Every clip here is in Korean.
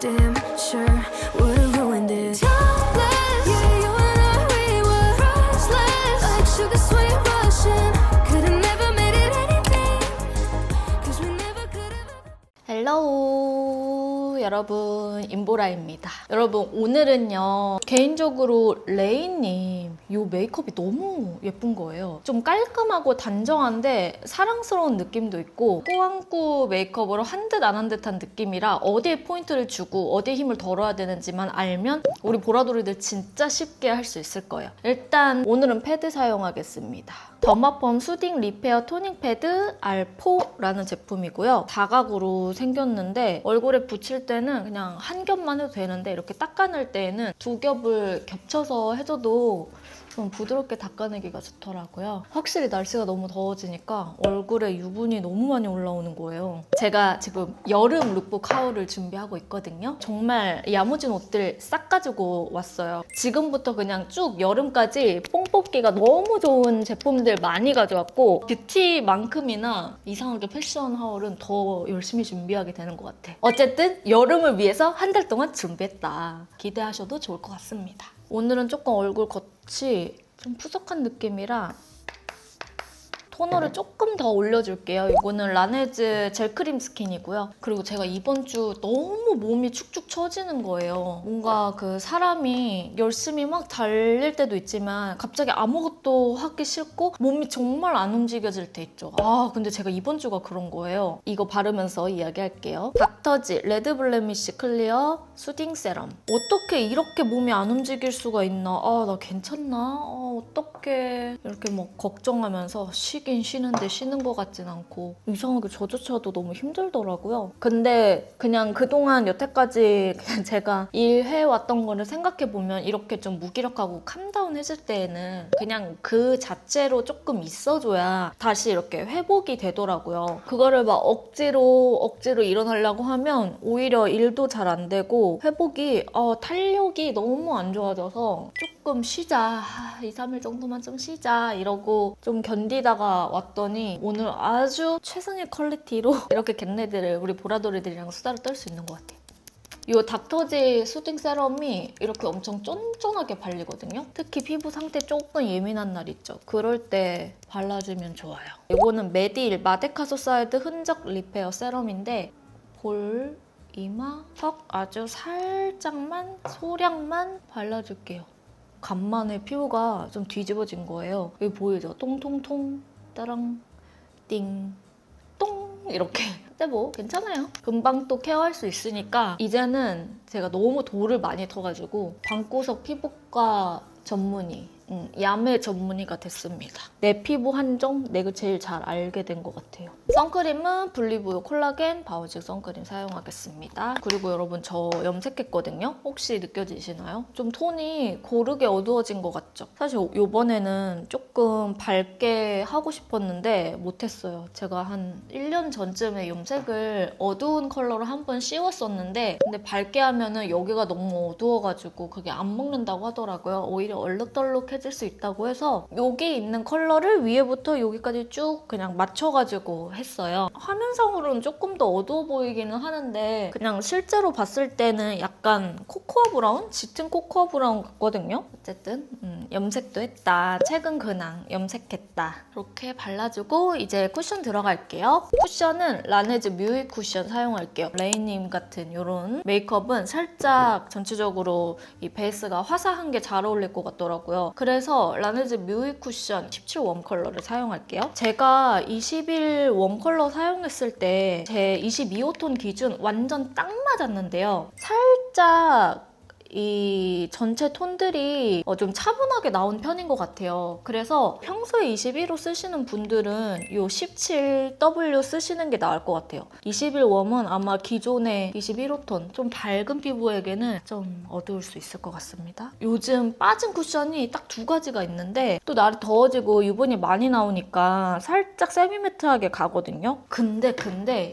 damn sure would've ruined it. Timeless, yeah, you and I, we were priceless. Like sugar sweet Russian, could've never made it anything, 'cause we never could've. 헬로우 여러분, 임보라입니다. 여러분, 오늘은요 개인적으로 레이님 이 메이크업이 너무 예쁜 거예요. 좀 깔끔하고 단정한데 사랑스러운 느낌도 있고 꾸안꾸 메이크업으로 한 듯 안 한 듯한 느낌이라 어디에 포인트를 주고 어디에 힘을 덜어야 되는지만 알면 우리 보라돌이들 진짜 쉽게 할 수 있을 거예요. 일단 오늘은 패드 사용하겠습니다. 더마펌 수딩 리페어 토닝 패드 R4라는 제품이고요. 다각으로 생겼는데 얼굴에 붙일 때는 그냥 한 겹만 해도 되는데 이렇게 닦아낼 때에는 두 겹을 겹쳐서 해줘도 좀 부드럽게 닦아내기가 좋더라고요. 확실히 날씨가 너무 더워지니까 얼굴에 유분이 너무 많이 올라오는 거예요. 제가 지금 여름 룩북 하울을 준비하고 있거든요. 정말 야무진 옷들 싹 가지고 왔어요. 지금부터 그냥 쭉 여름까지 뽕 뽑기가 너무 좋은 제품들 많이 가져왔고 뷰티만큼이나 이상하게 패션 하울은 더 열심히 준비하게 되는 것 같아. 어쨌든 여름을 위해서 한 달 동안 준비했다. 기대하셔도 좋을 것 같습니다. 오늘은 조금 얼굴 겉이 좀 푸석한 느낌이라 토너를 조금 더 올려줄게요. 이거는 라네즈 젤크림 스킨이고요. 그리고 제가 이번 주 너무 몸이 축축 처지는 거예요. 뭔가 그 사람이 열심히 막 달릴 때도 있지만 갑자기 아무것도 하기 싫고 몸이 정말 안 움직여질 때 있죠. 근데 제가 이번 주가 그런 거예요. 이거 바르면서 이야기할게요. 닥터지 레드 블레미쉬 클리어 수딩 세럼. 어떻게 이렇게 몸이 안 움직일 수가 있나? 나 괜찮나? 어떡해. 이렇게 막 걱정하면서 쉬긴 쉬는데 쉬는 것 같진 않고 이상하게 저조차도 너무 힘들더라고요. 근데 그냥 그동안 여태까지 그냥 제가 일해왔던 거를 생각해보면 이렇게 좀 무기력하고 캄다운해질 때에는 그냥 그 자체로 조금 있어줘야 다시 이렇게 회복이 되더라고요. 그거를 막 억지로 일어나려고 하면 오히려 일도 잘 안 되고 회복이 탄력이 너무 안 좋아져서 조금 쉬자, 2, 3일 정도만 좀 쉬자 이러고 좀 견디다가 왔더니 오늘 아주 최상의 퀄리티로 이렇게 걔네들을 우리 보라돌이들이랑 수다를 떨 수 있는 것 같아요. 이 닥터지 수딩 세럼이 이렇게 엄청 쫀쫀하게 발리거든요. 특히 피부 상태 조금 예민한 날 있죠. 그럴 때 발라주면 좋아요. 이거는 메디일 마데카소사이드 흔적 리페어 세럼인데 볼, 이마, 턱 아주 살짝만 소량만 발라줄게요. 간만에 피부가 좀 뒤집어진 거예요. 여기 보이죠? 통통통 따랑 띵 똥 이렇게. 근데 뭐 괜찮아요. 금방 또 케어할 수 있으니까 이제는 제가 너무 돌을 많이 터가지고 방구석 피부과 전문의, 야매 전문의가 됐습니다. 내 피부 한정 내가 제일 잘 알게 된 것 같아요. 선크림은 블리브유 콜라겐 바우직 선크림 사용하겠습니다. 그리고 여러분 저 염색했거든요. 혹시 느껴지시나요? 좀 톤이 고르게 어두워진 것 같죠? 사실 이번에는 조금 밝게 하고 싶었는데 못했어요. 제가 한 1년 전쯤에 염색을 어두운 컬러로 한 번 씌웠었는데 근데 밝게 하면은 여기가 너무 어두워가지고 그게 안 먹는다고 하더라고요. 오히려 얼룩덜룩해질 수 있다고 해서 여기 있는 컬러를 위에부터 여기까지 쭉 그냥 맞춰가지고 했어요. 화면상으로는 조금 더 어두워 보이기는 하는데 그냥 실제로 봤을 때는 약간 코코아 브라운? 짙은 코코아 브라운 같거든요. 어쨌든 염색도 했다. 최근 근황 염색했다. 이렇게 발라주고 이제 쿠션 들어갈게요. 쿠션은 라네즈 뮤이 쿠션 사용할게요. 레이님 같은 이런 메이크업은 살짝 전체적으로 이 베이스가 화사한 게 잘 어울릴 것 같더라고요. 그래서 라네즈 뮤이 쿠션 17 웜 컬러를 사용할게요. 제가 21 웜 컬러 사용했을 때 제 22호톤 기준 완전 딱 맞았는데요. 살짝 이 전체 톤들이 좀 차분하게 나온 편인 것 같아요. 그래서 평소에 21호 쓰시는 분들은 이 17W 쓰시는 게 나을 것 같아요. 21웜은 아마 기존의 21호톤 좀 밝은 피부에게는 좀 어두울 수 있을 것 같습니다. 요즘 빠진 쿠션이 딱 두 가지가 있는데 또 날이 더워지고 유분이 많이 나오니까 살짝 세미매트하게 가거든요. 근데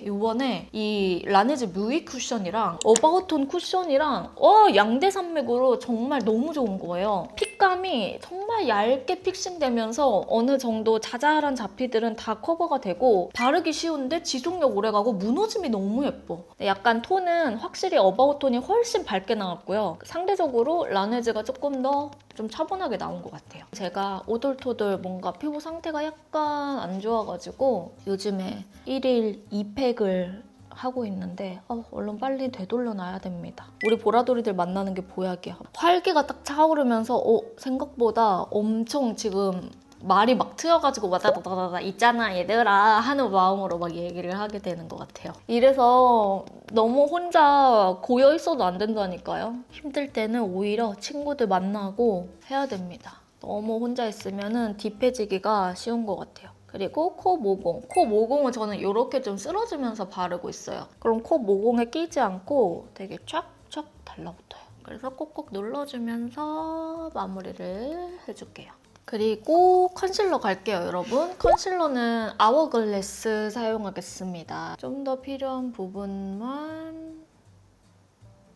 이번에 이 라네즈 뮤이 쿠션이랑 어바웃톤 쿠션이랑 양쪽 광대 산맥으로 정말 너무 좋은 거예요. 핏감이 정말 얇게 픽싱되면서 어느 정도 자잘한 잡티들은 다 커버가 되고 바르기 쉬운데 지속력 오래가고 무너짐이 너무 예뻐. 약간 톤은 확실히 어바웃 톤이 훨씬 밝게 나왔고요. 상대적으로 라네즈가 조금 더 좀 차분하게 나온 것 같아요. 제가 오돌토돌 뭔가 피부 상태가 약간 안 좋아가지고 요즘에 1일 2팩을 하고 있는데 얼른 빨리 되돌려 놔야 됩니다. 우리 보라돌이들 만나는 게 보약이야. 활기가 딱 차오르면서 생각보다 엄청 지금 말이 막 트여가지고 와다다다다 있잖아 얘들아 하는 마음으로 막 얘기를 하게 되는 것 같아요. 이래서 너무 혼자 고여 있어도 안 된다니까요. 힘들 때는 오히려 친구들 만나고 해야 됩니다. 너무 혼자 있으면 딥해지기가 쉬운 것 같아요. 그리고 코 모공. 코 모공은 저는 이렇게 좀 쓸어주면서 바르고 있어요. 그럼 코 모공에 끼지 않고 되게 쫙쫙 달라붙어요. 그래서 꼭꼭 눌러주면서 마무리를 해줄게요. 그리고 컨실러 갈게요, 여러분. 컨실러는 아워글래스 사용하겠습니다. 좀 더 필요한 부분만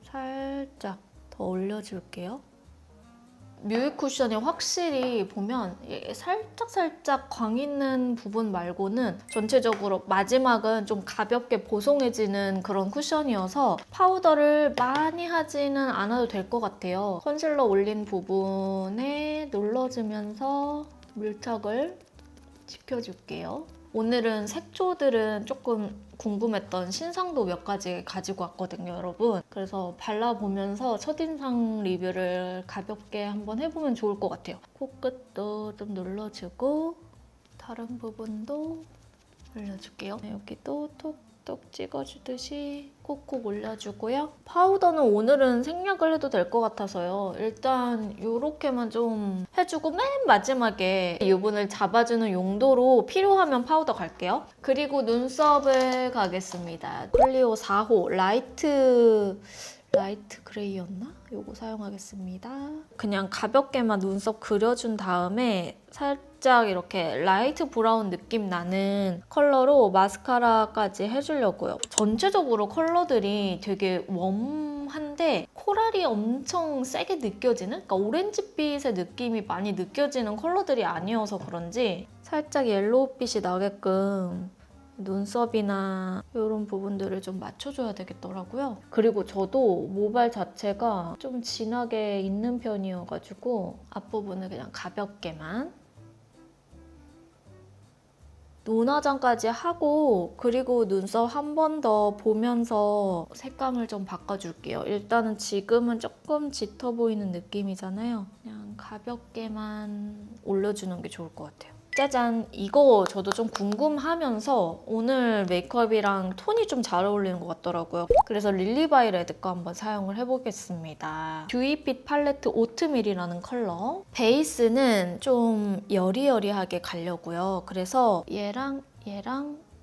살짝 더 올려줄게요. 뮤이 쿠션이 확실히 보면 살짝 광 있는 부분 말고는 전체적으로 마지막은 좀 가볍게 보송해지는 그런 쿠션이어서 파우더를 많이 하지는 않아도 될 것 같아요. 컨실러 올린 부분에 눌러주면서 밀착을 시켜줄게요. 오늘은 색조들은 조금 궁금했던 신상도 몇 가지 가지고 왔거든요, 여러분. 그래서 발라보면서 첫인상 리뷰를 가볍게 한번 해보면 좋을 것 같아요. 코끝도 좀 눌러주고 다른 부분도 올려줄게요. 여기도 톡톡 찍어주듯이 콕콕 올려주고요. 파우더는 오늘은 생략을 해도 될 것 같아서요. 일단 이렇게만 좀 해주고 맨 마지막에 유분을 잡아주는 용도로 필요하면 파우더 갈게요. 그리고 눈썹을 가겠습니다. 클리오 4호 라이트 그레이였나? 요거 사용하겠습니다. 그냥 가볍게만 눈썹 그려준 다음에 살짝 이렇게 라이트 브라운 느낌 나는 컬러로 마스카라까지 해주려고요. 전체적으로 컬러들이 되게 웜한데 코랄이 엄청 세게 느껴지는? 그러니까 오렌지빛의 느낌이 많이 느껴지는 컬러들이 아니어서 그런지 살짝 옐로우빛이 나게끔 눈썹이나 이런 부분들을 좀 맞춰줘야 되겠더라고요. 그리고 저도 모발 자체가 좀 진하게 있는 편이어가지고 앞부분을 그냥 가볍게만 눈화장까지 하고 그리고 눈썹 한 번 더 보면서 색감을 좀 바꿔줄게요. 일단은 지금은 조금 짙어 보이는 느낌이잖아요. 그냥 가볍게만 올려주는 게 좋을 것 같아요. 짜잔! 이거 저도 좀 궁금하면서 오늘 메이크업이랑 톤이 좀 잘 어울리는 것 같더라고요. 그래서 릴리바이레드 거 한번 사용을 해보겠습니다. 듀이핏 팔레트 오트밀이라는 컬러. 베이스는 좀 여리여리하게 가려고요. 그래서 얘랑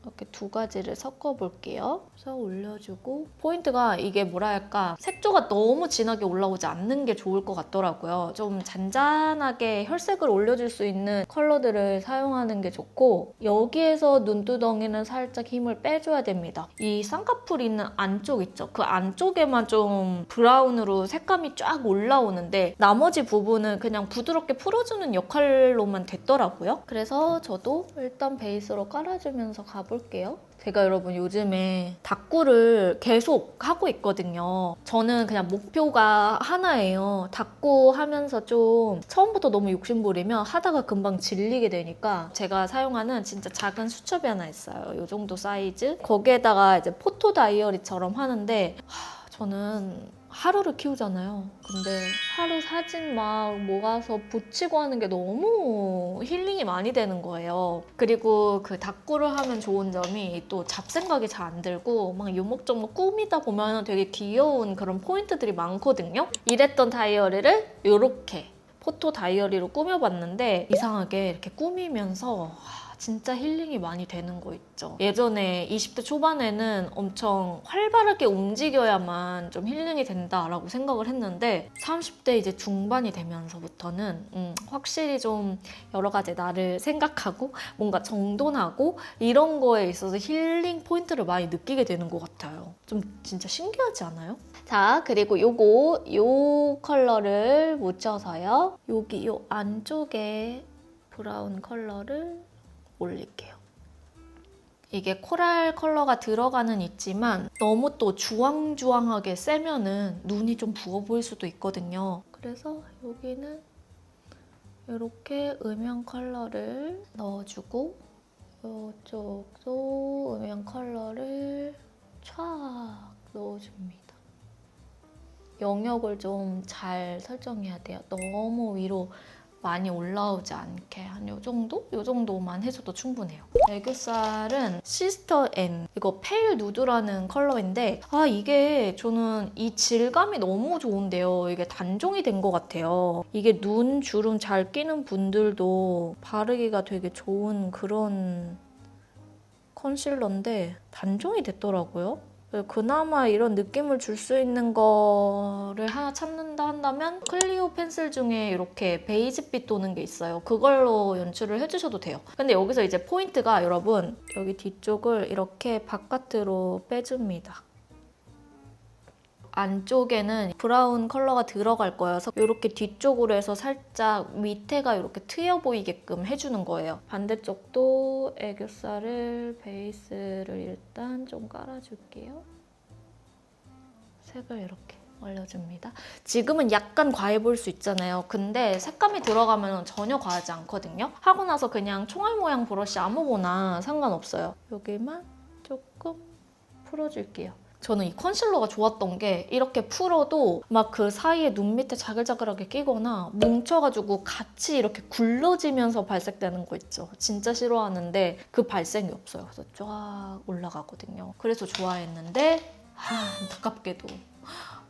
이렇게 두 가지를 섞어볼게요. 그래서 올려주고 포인트가 이게 뭐랄까 색조가 너무 진하게 올라오지 않는 게 좋을 것 같더라고요. 좀 잔잔하게 혈색을 올려줄 수 있는 컬러들을 사용하는 게 좋고 여기에서 눈두덩이는 살짝 힘을 빼줘야 됩니다. 이 쌍꺼풀 있는 안쪽 있죠? 그 안쪽에만 좀 브라운으로 색감이 쫙 올라오는데 나머지 부분은 그냥 부드럽게 풀어주는 역할로만 됐더라고요. 그래서 저도 일단 베이스로 깔아주면서 가볼게요. 제가 여러분 요즘에 닥구를 계속 하고 있거든요. 저는 그냥 목표가 하나예요. 닥구 하면서 좀 처음부터 너무 욕심부리면 하다가 금방 질리게 되니까 제가 사용하는 진짜 작은 수첩이 하나 있어요. 이 정도 사이즈. 거기에다가 이제 포토 다이어리처럼 하는데 저는 하루를 키우잖아요. 근데 하루 사진 막 모아서 붙이고 하는 게 너무 힐링이 많이 되는 거예요. 그리고 그 닥구를 하면 좋은 점이 또 잡생각이 잘 안 들고 막 요목조목 꾸미다 보면 되게 귀여운 그런 포인트들이 많거든요. 이랬던 다이어리를 이렇게 포토 다이어리로 꾸며봤는데 이상하게 이렇게 꾸미면서 진짜 힐링이 많이 되는 거 있죠. 예전에 20대 초반에는 엄청 활발하게 움직여야만 좀 힐링이 된다라고 생각을 했는데 30대 이제 중반이 되면서부터는 확실히 좀 여러 가지 나를 생각하고 뭔가 정돈하고 이런 거에 있어서 힐링 포인트를 많이 느끼게 되는 것 같아요. 좀 진짜 신기하지 않아요? 자, 그리고 요 컬러를 묻혀서요. 여기 요 안쪽에 브라운 컬러를 올릴게요. 이게 코랄 컬러가 들어가는 있지만 너무 또 주황주황하게 세면은 눈이 좀 부어 보일 수도 있거든요. 그래서 여기는 이렇게 음영 컬러를 넣어주고 이쪽도 음영 컬러를 촥 넣어줍니다. 영역을 좀 잘 설정해야 돼요. 너무 위로 많이 올라오지 않게 한 요 정도? 요 정도만 해줘도 충분해요. 애교살은 시스터 N 이거 페일 누드라는 컬러인데 이게 저는 이 질감이 너무 좋은데요. 이게 단종이 된 것 같아요. 이게 눈 주름 잘 끼는 분들도 바르기가 되게 좋은 그런 컨실러인데 단종이 됐더라고요. 그나마 이런 느낌을 줄 수 있는 거를 하나 찾는다 한다면 클리오 펜슬 중에 이렇게 베이지빛 도는 게 있어요. 그걸로 연출을 해주셔도 돼요. 근데 여기서 이제 포인트가 여러분 여기 뒤쪽을 이렇게 바깥으로 빼줍니다. 안쪽에는 브라운 컬러가 들어갈 거여서 이렇게 뒤쪽으로 해서 살짝 밑에가 이렇게 트여 보이게끔 해주는 거예요. 반대쪽도 애교살을 베이스를 일단 좀 깔아줄게요. 색을 이렇게 올려줍니다. 지금은 약간 과해 보일 수 있잖아요. 근데 색감이 들어가면 전혀 과하지 않거든요. 하고 나서 그냥 총알 모양 브러쉬 아무거나 상관없어요. 여기만 조금 풀어줄게요. 저는 이 컨실러가 좋았던 게 이렇게 풀어도 막 그 사이에 눈 밑에 자글자글하게 끼거나 뭉쳐가지고 같이 이렇게 굴러지면서 발색되는 거 있죠. 진짜 싫어하는데 그 발색이 없어요. 그래서 쫙 올라가거든요. 그래서 좋아했는데 안타깝게도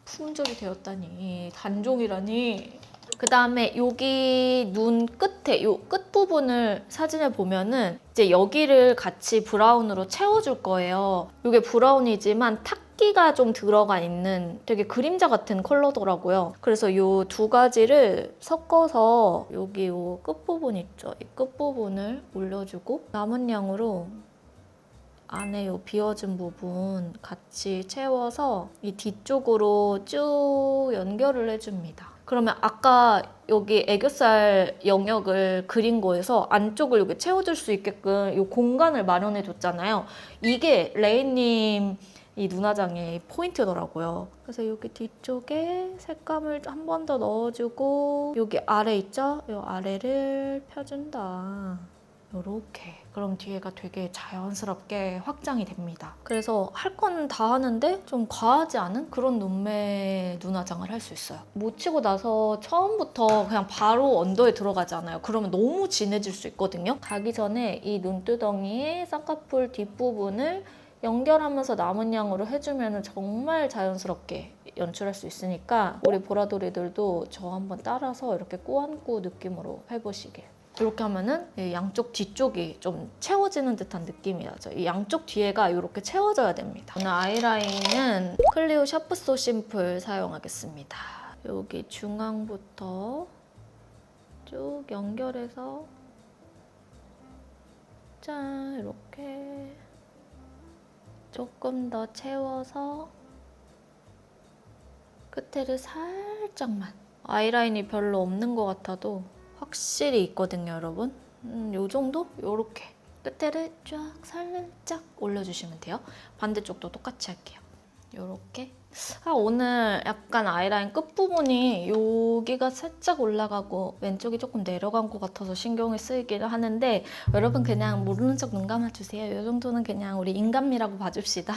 품절이 되었다니, 단종이라니. 그 다음에 여기 눈 끝에 요 끝부분을 사진을 보면은 이제 여기를 같이 브라운으로 채워줄 거예요. 이게 브라운이지만 탁기가 좀 들어가 있는 되게 그림자 같은 컬러더라고요. 그래서 요 두 가지를 섞어서 여기 요 끝부분 있죠? 이 끝부분을 올려주고 남은 양으로 안에 요 비워진 부분 같이 채워서 이 뒤쪽으로 쭉 연결을 해줍니다. 그러면 아까 여기 애교살 영역을 그린 거에서 안쪽을 여기 채워줄 수 있게끔 이 공간을 마련해 줬잖아요. 이게 레이님 이 눈화장의 포인트더라고요. 그래서 여기 뒤쪽에 색감을 한 번 더 넣어주고 여기 아래 있죠? 이 아래를 펴준다. 요렇게. 그럼 뒤에가 되게 자연스럽게 확장이 됩니다. 그래서 할 건 다 하는데 좀 과하지 않은 그런 눈매 눈화장을 할 수 있어요. 묻히고 나서 처음부터 그냥 바로 언더에 들어가잖아요. 그러면 너무 진해질 수 있거든요. 가기 전에 이 눈두덩이에 쌍꺼풀 뒷부분을 연결하면서 남은 양으로 해주면 정말 자연스럽게 연출할 수 있으니까 우리 보라돌이들도 저 한번 따라서 이렇게 꾸안꾸 느낌으로 해보시길. 이렇게 하면은 양쪽 뒤쪽이 좀 채워지는 듯한 느낌이 나죠. 이 양쪽 뒤에가 이렇게 채워져야 됩니다. 오늘 아이라인은 클리오 샤프 소 심플 사용하겠습니다. 여기 중앙부터 쭉 연결해서 짠 이렇게 조금 더 채워서 끝에를 살짝만 아이라인이 별로 없는 것 같아도 확실히 있거든요, 여러분. 요 정도? 요렇게 끝에를 쫙 살짝 올려주시면 돼요. 반대쪽도 똑같이 할게요. 요렇게. 오늘 약간 아이라인 끝부분이 여기가 살짝 올라가고 왼쪽이 조금 내려간 것 같아서 신경을 쓰이긴 하는데 여러분 그냥 모르는 척 눈 감아주세요. 이 정도는 그냥 우리 인간미라고 봐줍시다.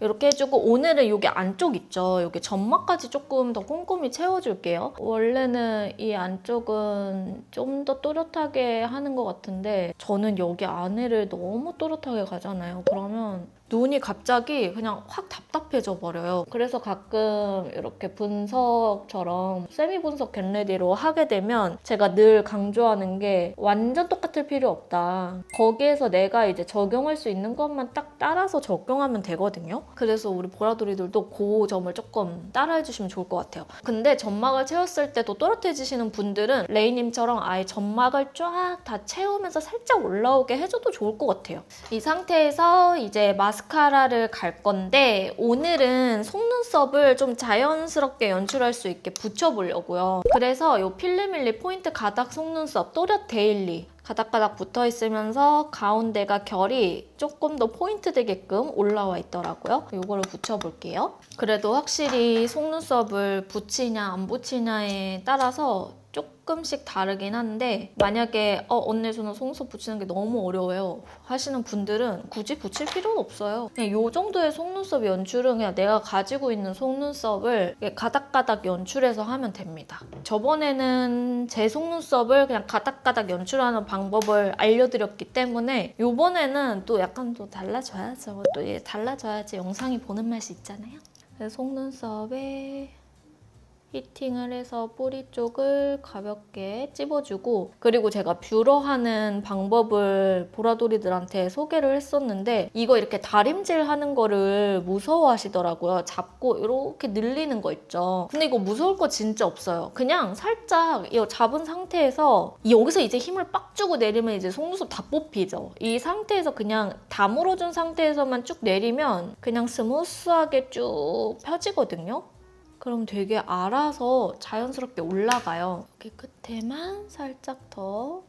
이렇게 해주고 오늘은 여기 안쪽 있죠. 여기 점막까지 조금 더 꼼꼼히 채워줄게요. 원래는 이 안쪽은 좀 더 또렷하게 하는 것 같은데 저는 여기 안에를 너무 또렷하게 가잖아요. 그러면 눈이 갑자기 그냥 확 답답해져 버려요. 그래서 가끔 이렇게 분석처럼 세미 분석 겟레디로 하게 되면 제가 늘 강조하는 게 완전 똑같을 필요 없다. 거기에서 내가 이제 적용할 수 있는 것만 딱 따라서 적용하면 되거든요. 그래서 우리 보라돌이들도 그 점을 조금 따라해 주시면 좋을 것 같아요. 근데 점막을 채웠을 때도 또렷해지시는 분들은 레이님처럼 아예 점막을 쫙 다 채우면서 살짝 올라오게 해줘도 좋을 것 같아요. 이 상태에서 이제 마스카라를 갈 건데 오늘은 속눈썹을 좀 자연스럽게 연출할 수 있게 붙여보려고요. 그래서 이 필름밀리 포인트 가닥 속눈썹 또렷 데일리 가닥가닥 붙어 있으면서 가운데가 결이 조금 더 포인트 되게끔 올라와 있더라고요. 이거를 붙여볼게요. 그래도 확실히 속눈썹을 붙이냐 안 붙이냐에 따라서 조금씩 다르긴 한데 만약에 언니 저는 속눈썹 붙이는 게 너무 어려워요 하시는 분들은 굳이 붙일 필요는 없어요. 그냥 이 정도의 속눈썹 연출은 그냥 내가 가지고 있는 속눈썹을 가닥가닥 연출해서 하면 됩니다. 저번에는 제 속눈썹을 그냥 가닥가닥 연출하는 방법을 알려드렸기 때문에 이번에는 또 약간 또 달라져야죠. 또 달라져야지 영상이 보는 맛이 있잖아요. 그래서 속눈썹에 히팅을 해서 뿌리 쪽을 가볍게 찝어주고 그리고 제가 뷰러하는 방법을 보라돌이들한테 소개를 했었는데 이거 이렇게 다림질 하는 거를 무서워하시더라고요. 잡고 이렇게 늘리는 거 있죠. 근데 이거 무서울 거 진짜 없어요. 그냥 살짝 이 잡은 상태에서 여기서 이제 힘을 빡 주고 내리면 이제 속눈썹 다 뽑히죠. 이 상태에서 그냥 다물어준 상태에서만 쭉 내리면 그냥 스무스하게 쭉 펴지거든요. 그럼 되게 알아서 자연스럽게 올라가요. 여기 끝에만 살짝 더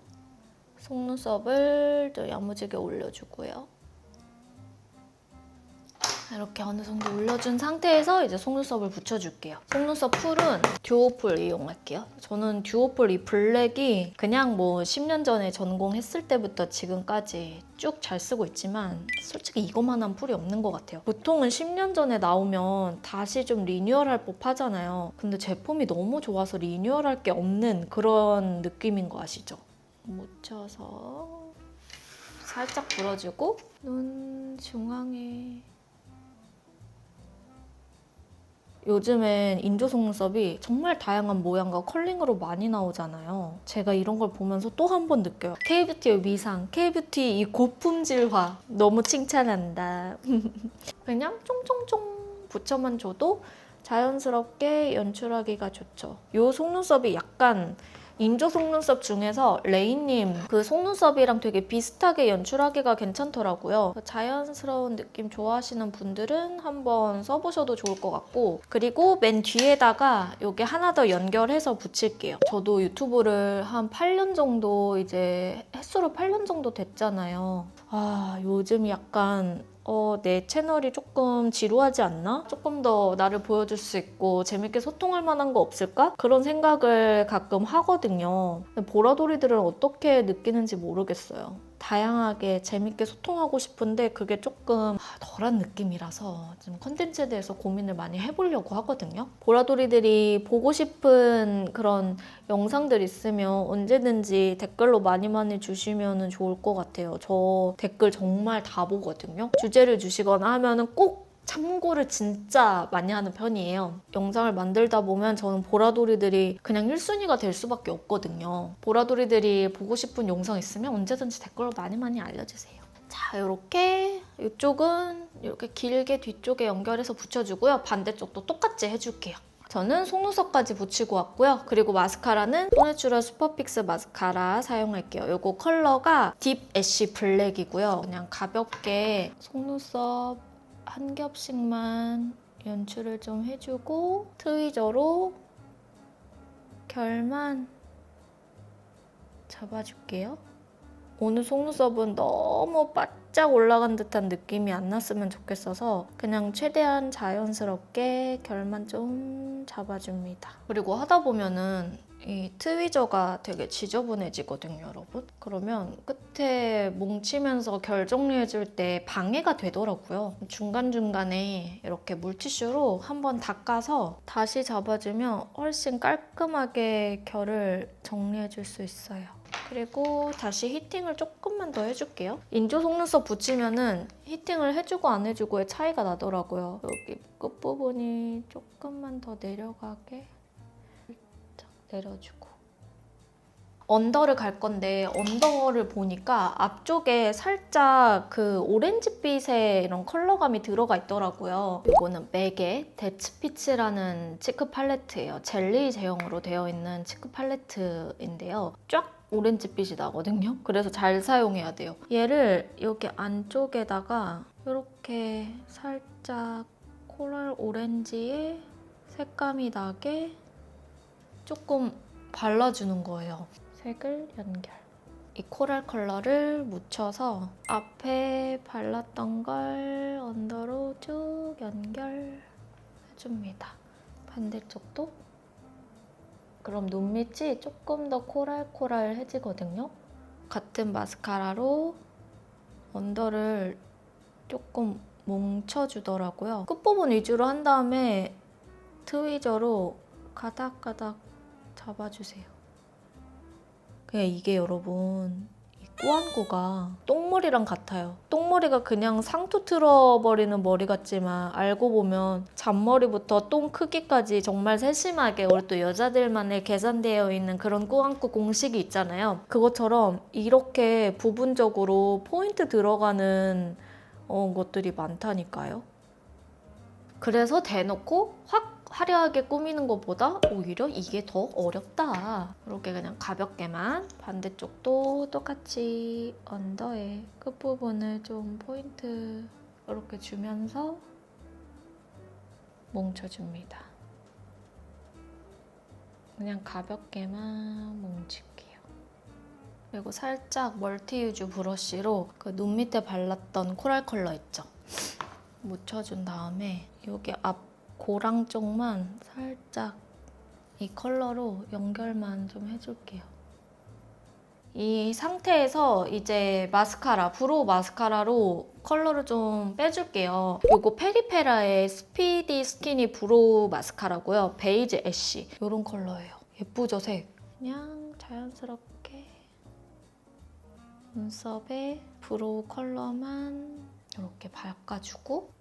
속눈썹을 또 야무지게 올려주고요. 이렇게 어느 정도 올려준 상태에서 이제 속눈썹을 붙여줄게요. 속눈썹 풀은 듀오풀 이용할게요. 저는 듀오풀 이 블랙이 그냥 뭐 10년 전에 전공했을 때부터 지금까지 쭉 잘 쓰고 있지만 솔직히 이거만한 풀이 없는 것 같아요. 보통은 10년 전에 나오면 다시 좀 리뉴얼할 법하잖아요. 근데 제품이 너무 좋아서 리뉴얼할 게 없는 그런 느낌인 거 아시죠? 묻혀서 살짝 불어주고 눈 중앙에 요즘엔 인조 속눈썹이 정말 다양한 모양과 컬링으로 많이 나오잖아요. 제가 이런 걸 보면서 또 한 번 느껴요. K뷰티의 위상, K뷰티 이 고품질화 너무 칭찬한다. 그냥 쫑쫑쫑 붙여만 줘도 자연스럽게 연출하기가 좋죠. 이 속눈썹이 약간 인조 속눈썹 중에서 레이님 그 속눈썹이랑 되게 비슷하게 연출하기가 괜찮더라고요. 자연스러운 느낌 좋아하시는 분들은 한번 써보셔도 좋을 것 같고 그리고 맨 뒤에다가 이게 하나 더 연결해서 붙일게요. 저도 유튜브를 한 8년 정도 이제 횟수로 8년 정도 됐잖아요. 요즘 약간 내 채널이 조금 지루하지 않나? 조금 더 나를 보여줄 수 있고 재밌게 소통할 만한 거 없을까? 그런 생각을 가끔 하거든요. 보라돌이들은 어떻게 느끼는지 모르겠어요. 다양하게 재밌게 소통하고 싶은데 그게 조금 덜한 느낌이라서 좀 컨텐츠에 대해서 고민을 많이 해보려고 하거든요. 보라돌이들이 보고 싶은 그런 영상들 있으면 언제든지 댓글로 많이 주시면 좋을 것 같아요. 저 댓글 정말 다 보거든요. 주제를 주시거나 하면은 꼭 참고를 진짜 많이 하는 편이에요. 영상을 만들다 보면 저는 보라돌이들이 그냥 1순위가 될 수밖에 없거든요. 보라돌이들이 보고 싶은 영상 있으면 언제든지 댓글로 많이 알려주세요. 자, 이렇게 이쪽은 이렇게 길게 뒤쪽에 연결해서 붙여주고요. 반대쪽도 똑같이 해줄게요. 저는 속눈썹까지 붙이고 왔고요. 그리고 마스카라는 소내추럴 슈퍼픽스 마스카라 사용할게요. 이거 컬러가 딥 애쉬 블랙이고요. 그냥 가볍게 속눈썹 한 겹씩만 연출을 좀 해주고 트위저로 결만 잡아줄게요. 오늘 속눈썹은 너무 바짝 올라간 듯한 느낌이 안 났으면 좋겠어서 그냥 최대한 자연스럽게 결만 좀 잡아줍니다. 그리고 하다 보면은 이 트위저가 되게 지저분해지거든요, 여러분. 그러면 끝에 뭉치면서 결 정리해줄 때 방해가 되더라고요. 중간중간에 이렇게 물티슈로 한번 닦아서 다시 잡아주면 훨씬 깔끔하게 결을 정리해줄 수 있어요. 그리고 다시 히팅을 조금만 더 해줄게요. 인조 속눈썹 붙이면은 히팅을 해주고 안 해주고의 차이가 나더라고요. 여기 끝부분이 조금만 더 내려가게 살짝 내려주고. 언더를 갈 건데 언더를 보니까 앞쪽에 살짝 그 오렌지빛의 이런 컬러감이 들어가 있더라고요. 이거는 맥의 데츠피치라는 치크 팔레트예요. 젤리 제형으로 되어 있는 치크 팔레트인데요. 쫙 오렌지빛이 나거든요. 그래서 잘 사용해야 돼요. 얘를 여기 안쪽에다가 이렇게 살짝 코랄 오렌지의 색감이 나게 조금 발라주는 거예요. 색을 연결. 이 코랄 컬러를 묻혀서 앞에 발랐던 걸 언더로 쭉 연결해줍니다. 반대쪽도. 그럼 눈 밑이 조금 더 코랄코랄해지거든요. 같은 마스카라로 언더를 조금 뭉쳐주더라고요. 끝부분 위주로 한 다음에 트위저로 가닥가닥 잡아주세요. 그냥 이게 여러분 이 꾸안꾸가 똥머리랑 같아요. 똥머리가 그냥 상투 틀어버리는 머리 같지만 알고 보면 잔머리부터 똥 크기까지 정말 세심하게 우리 또 여자들만의 계산되어 있는 그런 꾸안꾸 공식이 있잖아요. 그것처럼 이렇게 부분적으로 포인트 들어가는 것들이 많다니까요. 그래서 대놓고 확 화려하게 꾸미는 것보다 오히려 이게 더 어렵다. 이렇게 그냥 가볍게만 반대쪽도 똑같이 언더의 끝부분을 좀 포인트 이렇게 주면서 뭉쳐줍니다. 그냥 가볍게만 뭉칠게요. 그리고 살짝 멀티유즈 브러쉬로 그 눈 밑에 발랐던 코랄 컬러 있죠? 묻혀준 다음에 여기 앞 고랑 쪽만 살짝 이 컬러로 연결만 좀 해줄게요. 이 상태에서 이제 마스카라, 브로우 마스카라로 컬러를 좀 빼줄게요. 이거 페리페라의 스피디 스키니 브로우 마스카라고요. 베이지 애쉬 이런 컬러예요. 예쁘죠, 색? 그냥 자연스럽게 눈썹에 브로우 컬러만 이렇게 발라주고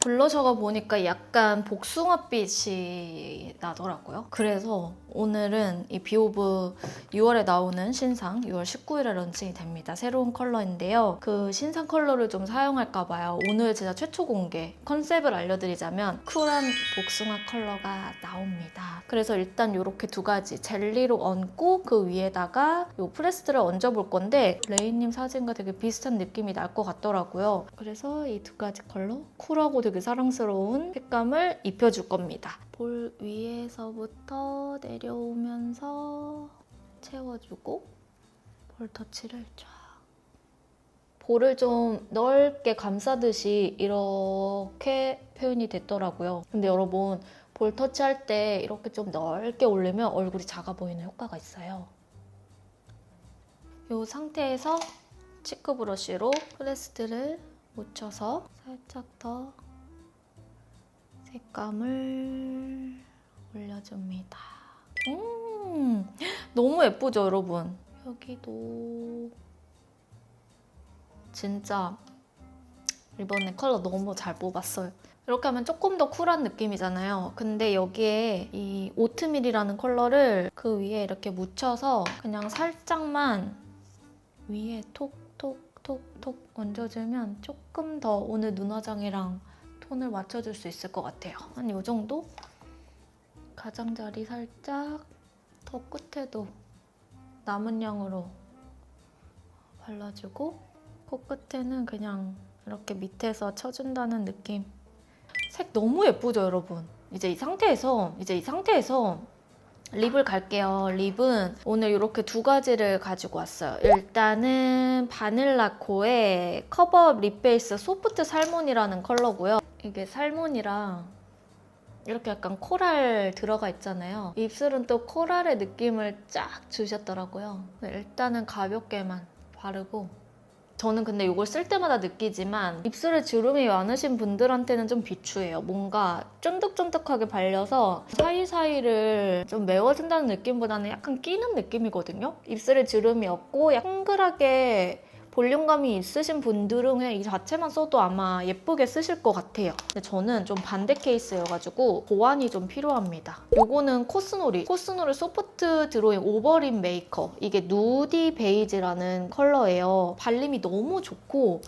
블러셔가 보니까 약간 복숭아빛이 나더라고요. 그래서 오늘은 이 비오브 6월에 나오는 신상 6월 19일에 런칭이 됩니다. 새로운 컬러인데요. 그 신상 컬러를 좀 사용할까 봐요. 오늘 제가 최초 공개 컨셉을 알려드리자면 쿨한 복숭아 컬러가 나옵니다. 그래서 일단 이렇게 두 가지 젤리로 얹고 그 위에다가 이 프레스트를 얹어볼 건데 레이님 사진과 되게 비슷한 느낌이 날 것 같더라고요. 그래서 이 두 가지 컬러 쿨하고 되게 사랑스러운 색감을 입혀줄 겁니다. 볼 위에서부터 내려오면서 채워주고 볼터치를 쫙. 볼을 좀 넓게 감싸듯이 이렇게 표현이 됐더라고요. 근데 여러분 볼 터치할 때 이렇게 좀 넓게 올리면 얼굴이 작아 보이는 효과가 있어요. 이 상태에서 치크 브러쉬로 프레스드를 묻혀서 살짝 더 색감을 올려줍니다. 너무 예쁘죠, 여러분? 여기도 진짜 이번에 컬러 너무 잘 뽑았어요. 이렇게 하면 조금 더 쿨한 느낌이잖아요. 근데 여기에 이 오트밀이라는 컬러를 그 위에 이렇게 묻혀서 그냥 살짝만 위에 톡톡톡톡 얹어주면 조금 더 오늘 눈화장이랑 톤을 맞춰줄 수 있을 것 같아요. 한 이 정도? 가장자리 살짝 더 끝에도 남은 양으로 발라주고 코끝에는 그냥 이렇게 밑에서 쳐준다는 느낌. 색 너무 예쁘죠, 여러분? 이제 이 상태에서 립을 갈게요. 립은 오늘 이렇게 두 가지를 가지고 왔어요. 일단은 바닐라코의 커버업 립 베이스 소프트 살몬이라는 컬러고요. 이게 살몬이랑 이렇게 약간 코랄 들어가 있잖아요. 입술은 또 코랄의 느낌을 쫙 주셨더라고요. 일단은 가볍게만 바르고 저는 근데 이걸 쓸 때마다 느끼지만 입술에 주름이 많으신 분들한테는 좀 비추해요. 뭔가 쫀득쫀득하게 발려서 사이사이를 좀 메워준다는 느낌보다는 약간 끼는 느낌이거든요. 입술에 주름이 없고 동글하게 볼륨감이 있으신 분들은 그냥 이 자체만 써도 아마 예쁘게 쓰실 것 같아요. 근데 저는 좀 반대 케이스여가지고 보완이 좀 필요합니다. 요거는 코스놀이 소프트 드로잉 오버립 메이커. 이게 누디 베이지라는 컬러예요. 발림이 너무 좋고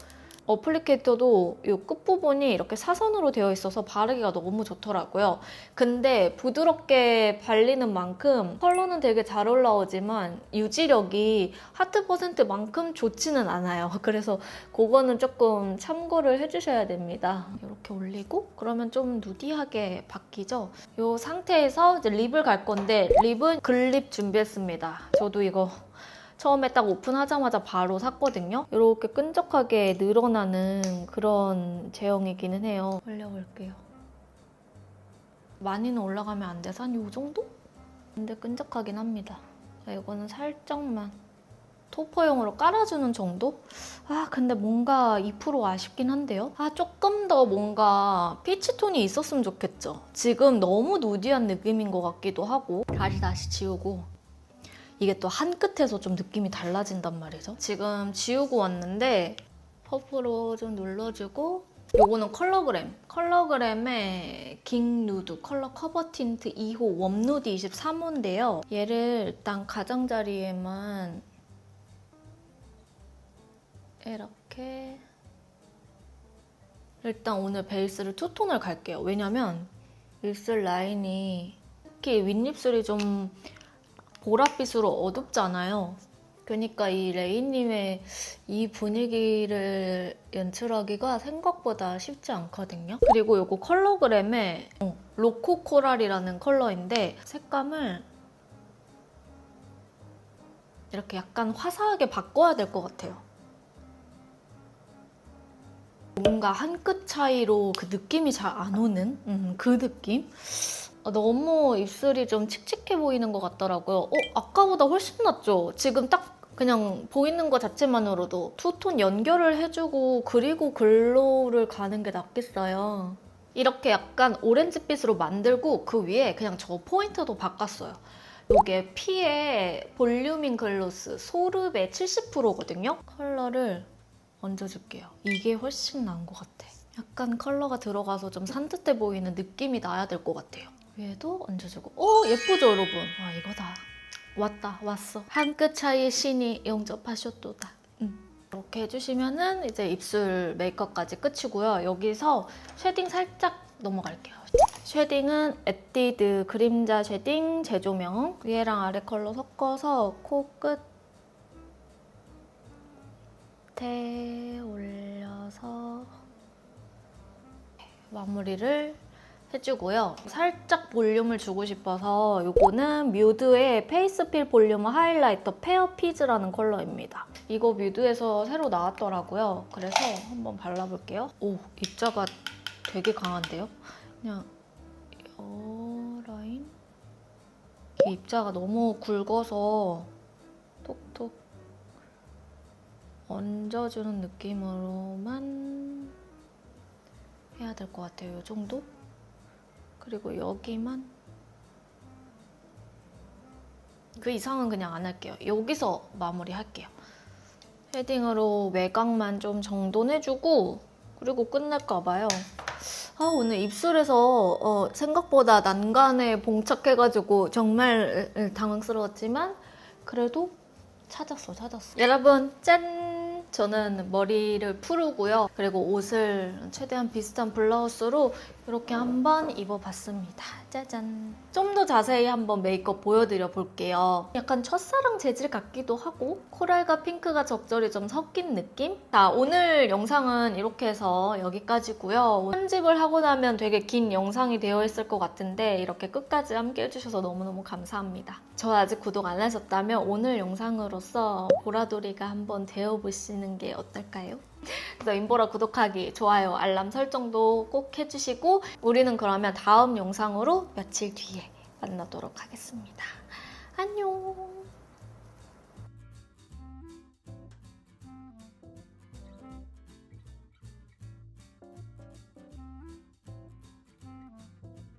어플리케이터도 이 끝부분이 이렇게 사선으로 되어 있어서 바르기가 너무 좋더라고요. 근데 부드럽게 발리는 만큼 컬러는 되게 잘 올라오지만 유지력이 하트 퍼센트만큼 좋지는 않아요. 그래서 그거는 조금 참고를 해주셔야 됩니다. 이렇게 올리고 그러면 좀 누디하게 바뀌죠. 이 상태에서 이제 립을 갈 건데 립은 글립 준비했습니다. 저도 이거 처음에 딱 오픈하자마자 바로 샀거든요. 이렇게 끈적하게 늘어나는 그런 제형이기는 해요. 올려볼게요. 많이는 올라가면 안 돼서 한 이 정도? 근데 끈적하긴 합니다. 자, 이거는 살짝만 토퍼용으로 깔아주는 정도? 아, 근데 뭔가 2% 아쉽긴 한데요? 아, 조금 더 뭔가 피치톤이 있었으면 좋겠죠? 지금 너무 누디한 느낌인 것 같기도 하고. 다시 지우고. 이게 또 한 끝에서 좀 느낌이 달라진단 말이죠. 지금 지우고 왔는데 퍼프로 좀 눌러주고 요거는 컬러그램의 깅 누드 컬러 커버 틴트 2호 웜누드 23호인데요. 얘를 일단 가장자리에만 이렇게 일단 오늘 베이스를 투톤을 갈게요. 왜냐면 입술 라인이 특히 윗입술이 좀 보랏빛으로 어둡잖아요. 그러니까 이 레이님의 이 분위기를 연출하기가 생각보다 쉽지 않거든요. 그리고 이거 컬러그램의 로코 코랄이라는 컬러인데 색감을 이렇게 약간 화사하게 바꿔야 될 것 같아요. 뭔가 한 끗 차이로 그 느낌이 잘 안 오는 그 느낌? 너무 입술이 좀 칙칙해 보이는 것 같더라고요. 아까보다 훨씬 낫죠? 지금 딱 그냥 보이는 것 자체만으로도 투톤 연결을 해주고 그리고 글로우를 가는 게 낫겠어요. 이렇게 약간 오렌지빛으로 만들고 그 위에 그냥 저 포인트도 바꿨어요. 이게 피의 볼륨인 글로스 소르베 70%거든요? 컬러를 얹어줄게요. 이게 훨씬 나은 것 같아. 약간 컬러가 들어가서 좀 산뜻해 보이는 느낌이 나야 될 것 같아요. 위에도 얹어주고. 예쁘죠 여러분? 와, 이거다. 왔어. 한 끗 차이의 신이 영접하셨도다. 이렇게 해주시면은 이제 입술 메이크업까지 끝이고요. 여기서 쉐딩 살짝 넘어갈게요. 쉐딩은 에뛰드 그림자 쉐딩 재조명 위에랑 아래 컬러 섞어서 코끝에 올려서 마무리를 해주고요. 살짝 볼륨을 주고 싶어서 이거는 뮤드의 페이스필 볼륨 하이라이터 페어 피즈라는 컬러입니다. 이거 뮤드에서 새로 나왔더라고요. 그래서 한번 발라볼게요. 오, 입자가 되게 강한데요? 그냥 이 라인? 이 입자가 너무 굵어서 톡톡 얹어주는 느낌으로만 해야 될 것 같아요. 이 정도? 그리고 여기만 그 이상은 그냥 안 할게요. 여기서 마무리할게요. 쉐딩으로 외곽만 좀 정돈해주고 그리고 끝낼까 봐요. 오늘 입술에서 생각보다 난간에 봉착해가지고 정말 당황스러웠지만 그래도 찾았어. 여러분 짠! 저는 머리를 풀고요. 그리고 옷을 최대한 비슷한 블라우스로 이렇게 한번 입어봤습니다. 짜잔! 좀 더 자세히 한번 메이크업 보여드려 볼게요. 약간 첫사랑 재질 같기도 하고 코랄과 핑크가 적절히 좀 섞인 느낌? 자, 오늘 영상은 이렇게 해서 여기까지고요. 편집을 하고 나면 되게 긴 영상이 되어 있을 것 같은데 이렇게 끝까지 함께 해주셔서 너무너무 감사합니다. 저 아직 구독 안 하셨다면 오늘 영상으로서 보라돌이가 한번 되어보시는 게 어떨까요? 그래서 인보라 구독하기, 좋아요, 알람 설정도 꼭 해주시고 우리는 그러면 다음 영상으로 며칠 뒤에 만나도록 하겠습니다. 안녕!